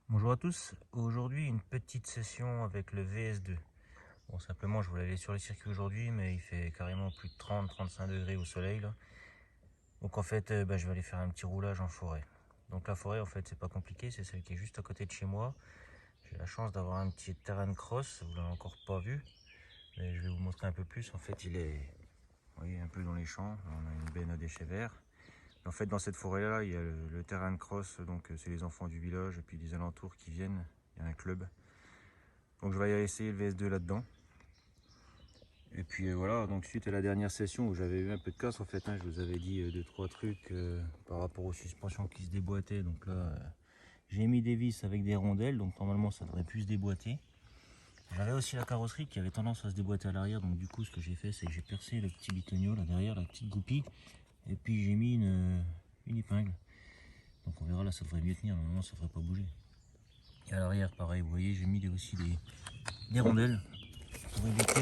Bonjour à tous, aujourd'hui une petite session avec le VS2. Bon, simplement je voulais aller sur les circuits aujourd'hui, mais il fait carrément plus de 30-35 degrés au soleil là. Donc en fait je vais aller faire un petit roulage en forêt. Donc la forêt en fait c'est pas compliqué, c'est celle qui est juste à côté de chez moi. J'ai la chance d'avoir un petit terrain de cross, vous l'avez encore pas vu, mais je vais vous montrer un peu plus. En fait il est, vous voyez, un peu dans les champs, on a une benne à déchets verts. En fait, dans cette forêt-là, il y a le terrain de cross, donc c'est les enfants du village et puis des alentours qui viennent. Il y a un club. Donc je vais aller essayer le VS2 là-dedans. Et puis voilà, donc suite à la dernière session où j'avais eu un peu de casse en fait, je vous avais dit 2-3 trucs par rapport aux suspensions qui se déboîtaient. Donc là, j'ai mis des vis avec des rondelles, donc normalement ça devrait plus se déboîter. J'avais aussi la carrosserie qui avait tendance à se déboîter à l'arrière, donc du coup ce que j'ai fait c'est que j'ai percé le petit bitonio là derrière, la petite goupille, et puis j'ai mis une épingle. Donc on verra, là ça devrait mieux tenir, normalement ça devrait pas bouger. Et à l'arrière pareil, vous voyez, j'ai mis aussi des rondelles pour éviter que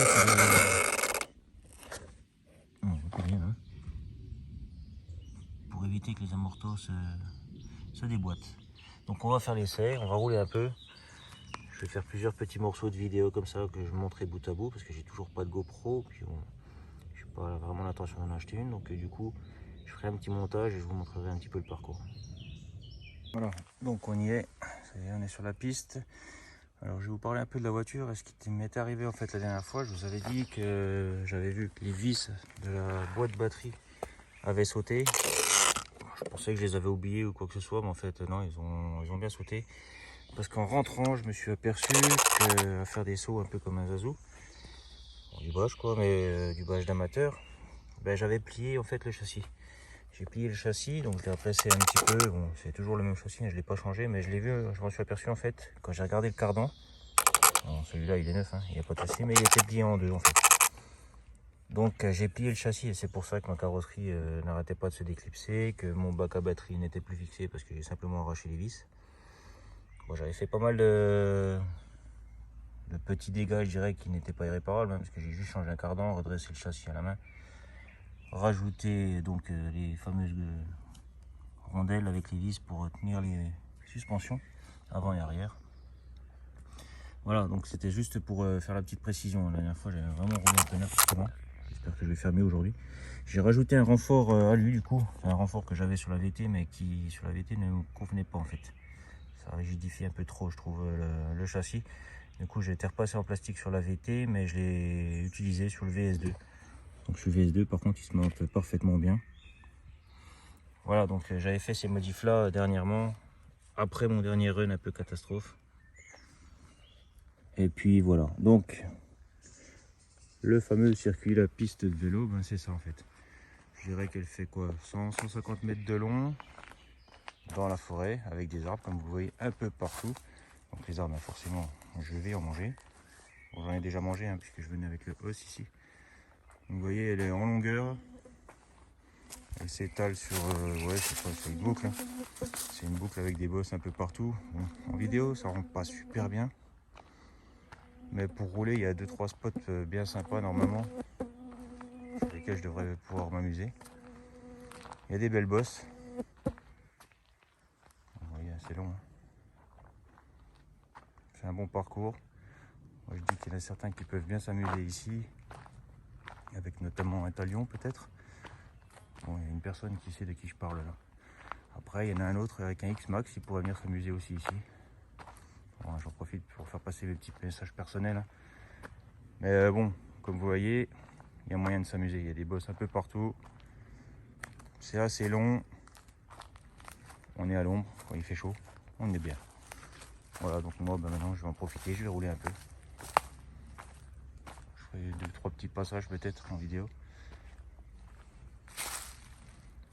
pour éviter que les amortos se déboîtent. Donc on va faire l'essai, on va rouler un peu. Je vais faire plusieurs petits morceaux de vidéo comme ça que je montrerai bout à bout parce que j'ai toujours pas de GoPro, puis bon, je n'ai pas vraiment l'intention d'en acheter une, donc du coup je ferai un petit montage et je vous montrerai un petit peu le parcours. Voilà, donc on y est, ça y est, on est sur la piste. Alors je vais vous parler un peu de la voiture. Ce qui m'est arrivé en fait la dernière fois, je vous avais dit que j'avais vu que les vis de la boîte batterie avaient sauté. Je pensais que je les avais oubliés ou quoi que ce soit, mais en fait non, ils ont bien sauté. Parce qu'en rentrant, je me suis aperçu qu'à faire des sauts un peu comme un zazou, bon, du bâche quoi, mais du bâche d'amateur, j'avais plié en fait le châssis. J'ai plié le châssis, donc je l'ai replacé un petit peu. Bon, c'est toujours le même châssis, je ne l'ai pas changé, mais je l'ai vu, je m'en suis aperçu en fait quand j'ai regardé le cardan. Celui-là il est neuf, il n'y a pas de souci, mais il était plié en deux en fait. Donc j'ai plié le châssis et c'est pour ça que ma carrosserie n'arrêtait pas de se déclipser, que mon bac à batterie n'était plus fixé parce que j'ai simplement arraché les vis. Bon, j'avais fait pas mal de petits dégâts, je dirais, qui n'étaient pas irréparables, parce que j'ai juste changé un cardan, redressé le châssis à la main, rajouté donc les fameuses rondelles avec les vis pour tenir les suspensions avant et arrière. Voilà, donc c'était juste pour faire la petite précision. La dernière fois j'avais vraiment roulé un peu n'importe comment. J'espère que je vais faire mieux aujourd'hui. J'ai rajouté un renfort à lui du coup, un renfort que j'avais sur la VT mais qui sur la VT ne me convenait pas en fait. Ça rigidifie un peu trop je trouve le châssis. Du coup j'ai été repassé en plastique sur la VT mais je l'ai utilisé sur le VS2. Donc sur le VS2 par contre il se monte parfaitement bien. Voilà, donc j'avais fait ces modifs là dernièrement, après mon dernier run un peu catastrophe. Et puis voilà, donc le fameux circuit, la piste de vélo, c'est ça en fait. Je dirais qu'elle fait quoi, 100-150 mètres de long dans la forêt avec des arbres comme vous voyez un peu partout. Donc les arbres, forcément je vais en manger. Bon, j'en ai déjà mangé puisque je venais avec le os ici. Donc, vous voyez, elle est en longueur. Elle s'étale sur, ouais, c'est une boucle. C'est une boucle avec des bosses un peu partout. Bon, en vidéo ça rend pas super bien. Mais pour rouler, il y a 2-3 spots bien sympas normalement, sur lesquels je devrais pouvoir m'amuser. Il y a des belles bosses. Vous voyez, c'est long. C'est un bon parcours. Moi, je dis qu'il y en a certains qui peuvent bien s'amuser ici, avec notamment un talion peut-être. Bon, il y a une personne qui sait de qui je parle là. Après, il y en a un autre avec un X-Max, il pourrait venir s'amuser aussi ici. Bon, j'en profite pour faire passer le petit message personnel. Mais bon, comme vous voyez, il y a moyen de s'amuser. Il y a des bosses un peu partout. C'est assez long. On est à l'ombre quand il fait chaud. On est bien. Voilà, donc moi maintenant je vais en profiter, je vais rouler un peu. Je ferai 2-3 petits passages peut-être en vidéo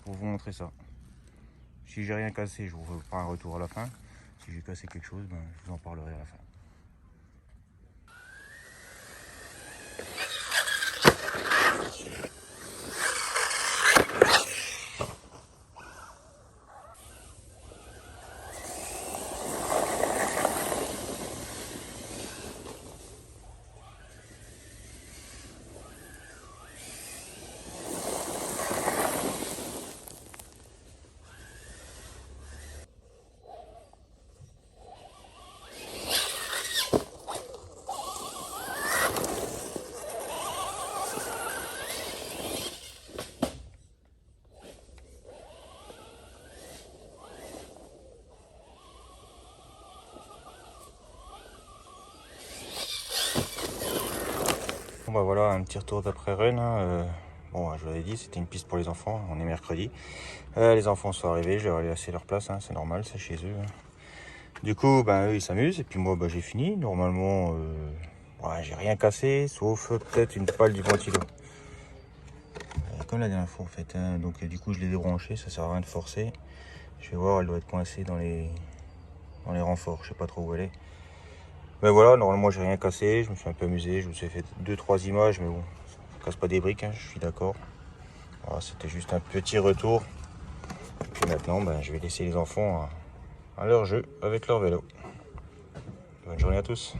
pour vous montrer ça. Si j'ai rien cassé, je vous ferai un retour à la fin. Si j'ai cassé quelque chose, je vous en parlerai à la fin. Bon bah voilà, un petit retour d'après Rennes. Hein. Bon, je vous l'avais dit, c'était une piste pour les enfants, on est mercredi. Les enfants sont arrivés, je leur ai laissé leur place, hein, c'est normal, c'est chez eux. Hein. Du coup, ben, eux ils s'amusent, et puis moi j'ai fini. Normalement, ouais, j'ai rien cassé, sauf peut-être une pale du ventilo. Comme la dernière fois en fait, hein. Donc du coup je l'ai débranché, ça sert à rien de forcer. Je vais voir, elle doit être coincée dans les renforts, je sais pas trop où elle est. Mais voilà, normalement j'ai rien cassé, je me suis un peu amusé, je vous ai fait 2-3 images, mais bon, ça casse pas des briques, hein, je suis d'accord. Voilà, c'était juste un petit retour. Et puis maintenant, ben, je vais laisser les enfants à leur jeu avec leur vélo. Bonne journée à tous.